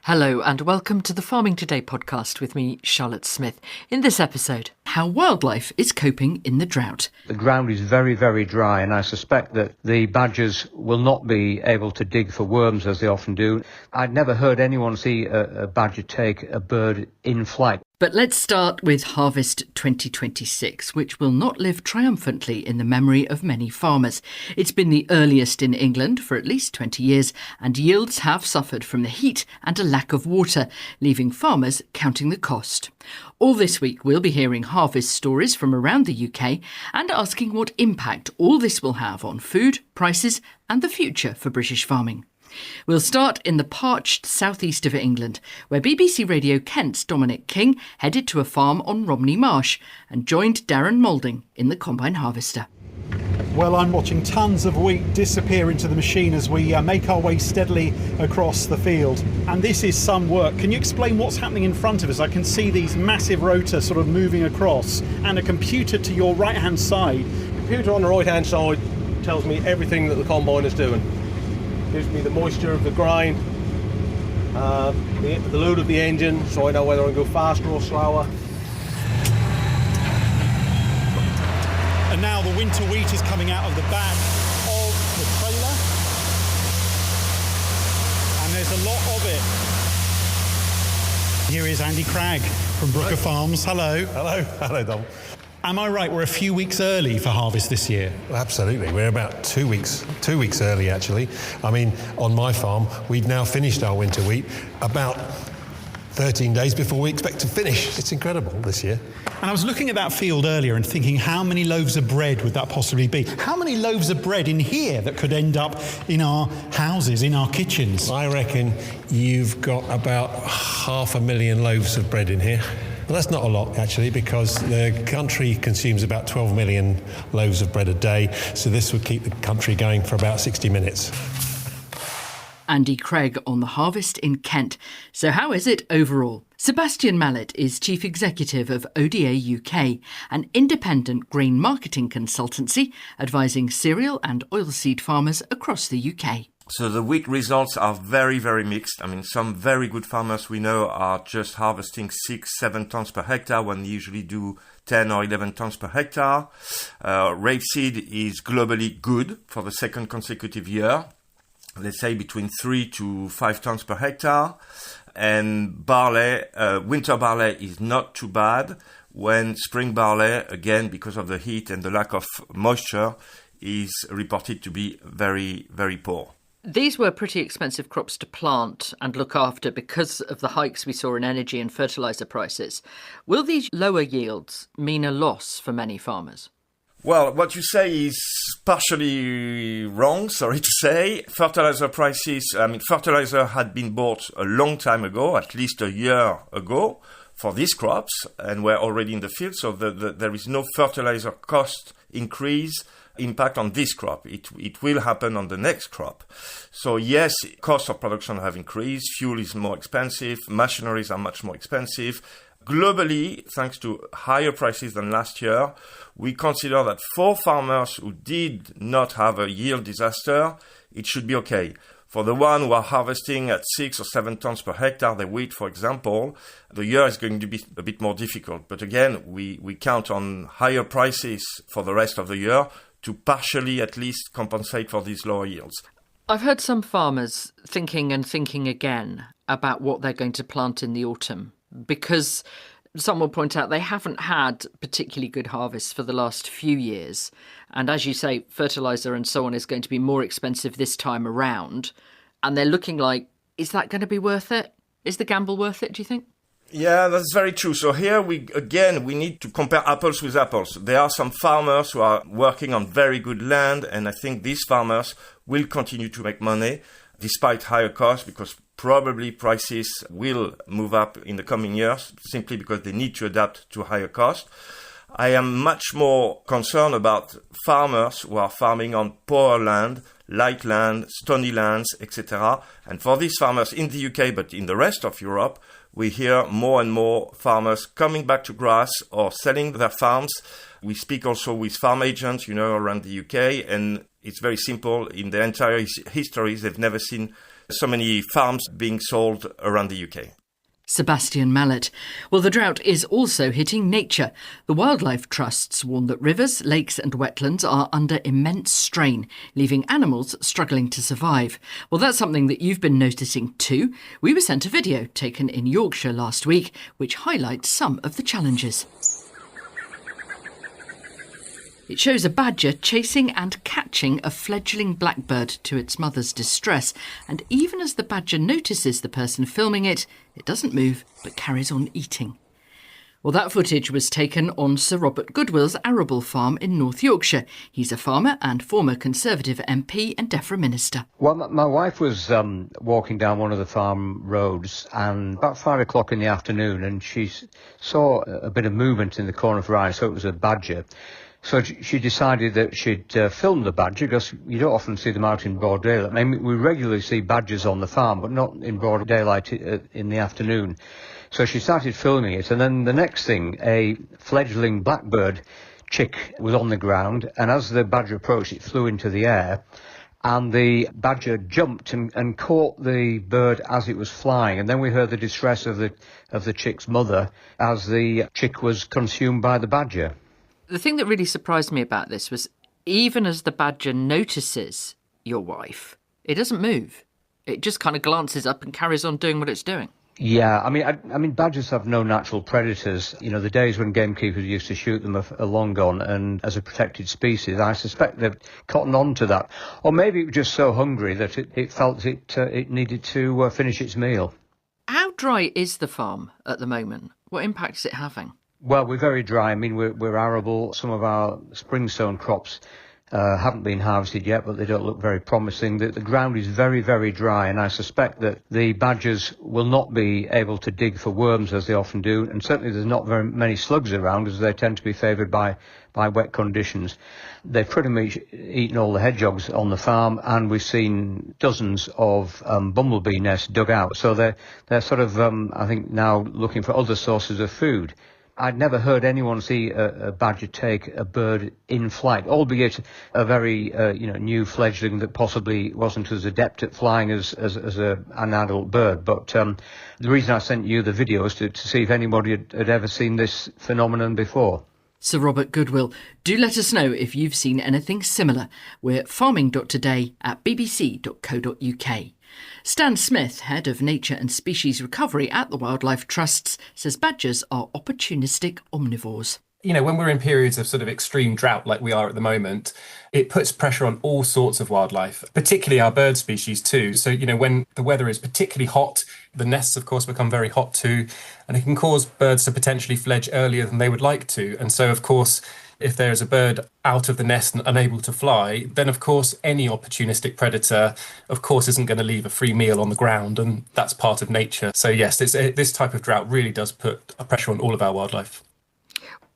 Hello and welcome to the Farming Today podcast with me, Charlotte Smith. In this episode, how wildlife is coping in the drought. The ground is very, very dry, and I suspect that the badgers will not be able to dig for worms as they often do. I'd never heard anyone see a badger take a bird in flight. But let's start with Harvest 2026, which will not live triumphantly in the memory of many farmers. It's been the earliest in England for at least 20 years, and yields have suffered from the heat and a lack of water, leaving farmers counting the cost. All this week we'll be hearing harvest stories from around the UK and asking what impact all this will have on food, prices and the future for British farming. We'll start in the parched southeast of England, where BBC Radio Kent's Dominic King headed to a farm on Romney Marsh and joined Darren Moulding in the combine harvester. Well, I'm watching tons of wheat disappear into the machine as we make our way steadily across the field. And this is some work. Can you explain what's happening in front of us? I can see these massive rotors sort of moving across and a computer to your right-hand side. The computer on the right-hand side tells me everything that the combine is doing. Gives me the moisture of the grind, the load of the engine, so I know whether I go faster or slower. And now the winter wheat is coming out of the back of the trailer. And there's a lot of it. Here is Andy Cragg from Brooker Farms. Hello. Hello, Dom. Am I right, we're a few weeks early for harvest this year? Absolutely, we're about 2 weeks early actually. I mean, on my farm, we've now finished our winter wheat about 13 days before we expect to finish. It's incredible this year. And I was looking at that field earlier and thinking, how many loaves of bread would that possibly be? How many loaves of bread in here that could end up in our houses, in our kitchens? I reckon you've got about 500,000 loaves of bread in here. Well, that's not a lot, actually, because the country consumes about 12 million loaves of bread a day, so this would keep the country going for about 60 minutes. Andy Craig on the harvest in Kent. So how is it overall? Sebastian Mallet is Chief Executive of ODA UK, an independent grain marketing consultancy advising cereal and oilseed farmers across the UK. So the wheat results are very, very mixed. I mean, some very good farmers we know are just harvesting 6-7 tons per hectare when they usually do 10 or 11 tons per hectare. Rapeseed is globally good for the second consecutive year. Let's say between 3 to 5 tons per hectare. And barley, winter barley is not too bad, when spring barley, again, because of the heat and the lack of moisture, is reported to be very, very poor. These were pretty expensive crops to plant and look after because of the hikes we saw in energy and fertiliser prices. Will these lower yields mean a loss for many farmers? Well, what you say is partially wrong, sorry to say. Fertiliser prices, fertiliser had been bought a long time ago, at least a year ago, for these crops, and were already in the field, so there is no fertiliser cost increase impact on this crop. It will happen on the next crop. So yes, costs of production have increased, fuel is more expensive, machineries are much more expensive. Globally, thanks to higher prices than last year, we consider that for farmers who did not have a yield disaster, it should be okay. For the one who are harvesting at 6 or 7 tons per hectare, the wheat, for example, the year is going to be a bit more difficult. But again, we count on higher prices for the rest of the year to partially at least compensate for these lower yields. I've heard some farmers thinking again about what they're going to plant in the autumn, because some will point out they haven't had particularly good harvests for the last few years. And as you say, fertiliser and so on is going to be more expensive this time around. And they're looking like, is that going to be worth it? Is the gamble worth it, do you think? Yeah, that's very true. So here we need to compare apples with apples. There are some farmers who are working on very good land, and I think these farmers will continue to make money despite higher costs, because probably prices will move up in the coming years simply because they need to adapt to higher costs. I am much more concerned about farmers who are farming on poor land, light land, stony lands, etc. And for these farmers in the UK, but in the rest of Europe, we hear more and more farmers coming back to grass or selling their farms. We speak also with farm agents, around the UK, and it's very simple. In their entire history, they've never seen so many farms being sold around the UK. Sebastian Mallet. Well, the drought is also hitting nature. The wildlife trusts warn that rivers, lakes and wetlands are under immense strain, leaving animals struggling to survive. Well, that's something that you've been noticing too. We were sent a video taken in Yorkshire last week, which highlights some of the challenges. It shows a badger chasing and catching a fledgling blackbird to its mother's distress, and even as the badger notices the person filming it, it doesn't move but carries on eating. Well, that footage was taken on Sir Robert Goodwill's arable farm in North Yorkshire. He's a farmer and former Conservative MP and DEFRA minister. Well, my wife was walking down one of the farm roads, and about 5 o'clock in the afternoon, and she saw a bit of movement in the corner of her eye, so it was a badger. So she decided that she'd film the badger, because you don't often see them out in broad daylight. I mean, we regularly see badgers on the farm, but not in broad daylight in the afternoon. So she started filming it, and then the next thing, a fledgling blackbird chick was on the ground, and as the badger approached, it flew into the air, and the badger jumped and caught the bird as it was flying. And then we heard the distress of the chick's mother as the chick was consumed by the badger. The thing that really surprised me about this was even as the badger notices your wife, it doesn't move. It just kind of glances up and carries on doing what it's doing. Yeah, I mean, badgers have no natural predators. You know, the days when gamekeepers used to shoot them are long gone, and as a protected species, I suspect they've cottoned on to that. Or maybe it was just so hungry that it felt it needed to finish its meal. How dry is the farm at the moment? What impact is it having? Well, we're very dry. I mean, we're arable. Some of our spring sown crops haven't been harvested yet, but they don't look very promising. The ground is very, very dry, and I suspect that the badgers will not be able to dig for worms as they often do, and certainly there's not very many slugs around, as they tend to be favoured by wet conditions. They've pretty much eaten all the hedgehogs on the farm, and we've seen dozens of bumblebee nests dug out. So they're sort of, I think, now looking for other sources of food. I'd never heard anyone see a badger take a bird in flight, albeit a very new fledgling that possibly wasn't as adept at flying as an adult bird. But the reason I sent you the video is to see if anybody had ever seen this phenomenon before. Sir Robert Goodwill, do let us know if you've seen anything similar. We're farming.today@bbc.co.uk. Stan Smith, head of Nature and Species Recovery at the Wildlife Trusts, says badgers are opportunistic omnivores. You know, when we're in periods of sort of extreme drought like we are at the moment, it puts pressure on all sorts of wildlife, particularly our bird species too. So, you know, when the weather is particularly hot, the nests, of course, become very hot too, and it can cause birds to potentially fledge earlier than they would like to. And so, of course, if there is a bird out of the nest and unable to fly, then, of course, any opportunistic predator, of course, isn't going to leave a free meal on the ground, and that's part of nature. So, yes, this type of drought really does put a pressure on all of our wildlife.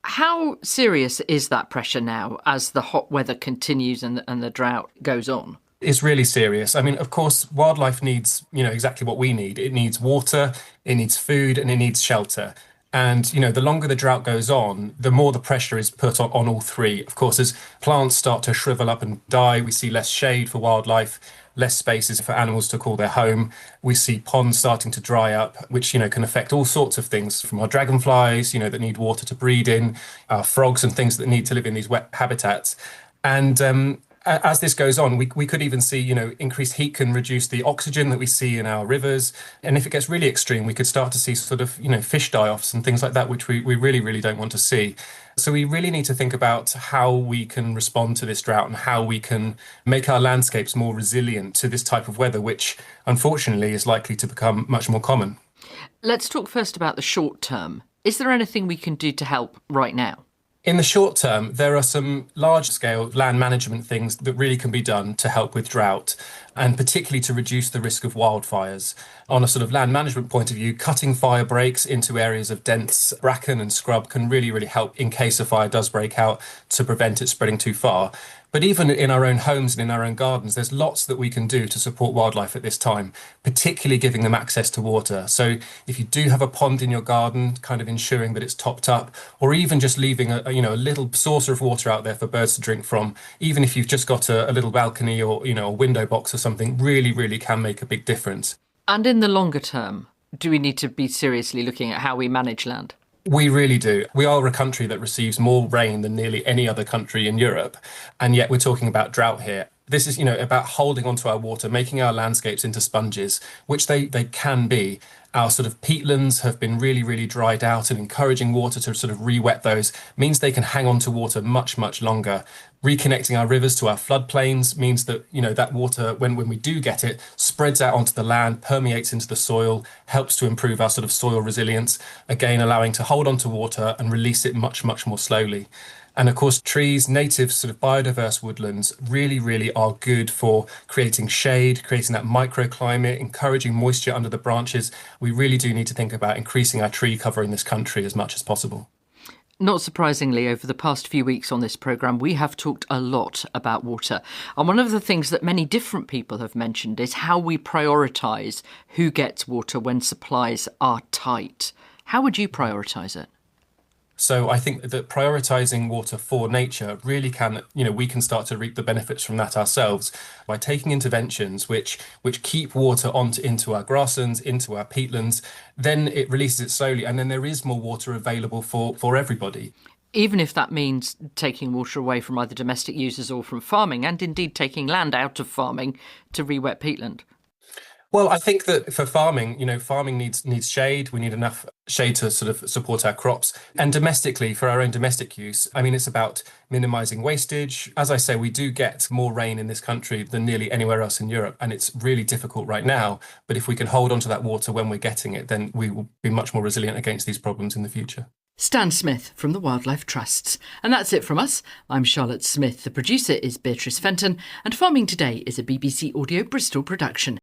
How serious is that pressure now as the hot weather continues and the drought goes on? It's really serious. I mean, of course, wildlife needs, exactly what we need. It needs water, it needs food, and it needs shelter. And, the longer the drought goes on, the more the pressure is put on all three. Of course, as plants start to shrivel up and die, we see less shade for wildlife, less spaces for animals to call their home. We see ponds starting to dry up, which, can affect all sorts of things, from our dragonflies, that need water to breed in, our frogs and things that need to live in these wet habitats. And as this goes on, we could even see, increased heat can reduce the oxygen that we see in our rivers. And if it gets really extreme, we could start to see sort of, fish die-offs and things like that, which we really, really don't want to see. So we really need to think about how we can respond to this drought and how we can make our landscapes more resilient to this type of weather, which unfortunately is likely to become much more common. Let's talk first about the short term. Is there anything we can do to help right now? In the short term, there are some large-scale land management things that really can be done to help with drought, and particularly to reduce the risk of wildfires. On a sort of land management point of view, cutting fire breaks into areas of dense bracken and scrub can really, really help in case a fire does break out to prevent it spreading too far. But even in our own homes and in our own gardens, there's lots that we can do to support wildlife at this time, particularly giving them access to water. So if you do have a pond in your garden, kind of ensuring that it's topped up, or even just leaving a little saucer of water out there for birds to drink from, even if you've just got a little balcony or a window box or something, really, really can make a big difference. And in the longer term, do we need to be seriously looking at how we manage land? We really do. We are a country that receives more rain than nearly any other country in Europe, and yet we're talking about drought here. This is, about holding onto our water, making our landscapes into sponges, which they can be. Our sort of peatlands have been really, really dried out, and encouraging water to sort of re-wet those means they can hang on to water much, much longer. Reconnecting our rivers to our floodplains means that, that water, when we do get it, spreads out onto the land, permeates into the soil, helps to improve our sort of soil resilience, again, allowing to hold on to water and release it much, much more slowly. And of course, trees, native sort of biodiverse woodlands really, really are good for creating shade, creating that microclimate, encouraging moisture under the branches. We really do need to think about increasing our tree cover in this country as much as possible. Not surprisingly, over the past few weeks on this programme, we have talked a lot about water. And one of the things that many different people have mentioned is how we prioritise who gets water when supplies are tight. How would you prioritise it? So I think that prioritising water for nature really can, we can start to reap the benefits from that ourselves by taking interventions which keep water into our grasslands, into our peatlands. Then it releases it slowly, and then there is more water available for everybody. Even if that means taking water away from either domestic users or from farming, and indeed taking land out of farming to re-wet peatland. Well, I think that for farming, farming needs shade. We need enough shade to sort of support our crops. And domestically, for our own domestic use, it's about minimising wastage. As I say, we do get more rain in this country than nearly anywhere else in Europe, and it's really difficult right now. But if we can hold on to that water when we're getting it, then we will be much more resilient against these problems in the future. Stan Smith from the Wildlife Trusts. And that's it from us. I'm Charlotte Smith. The producer is Beatrice Fenton, and Farming Today is a BBC Audio Bristol production.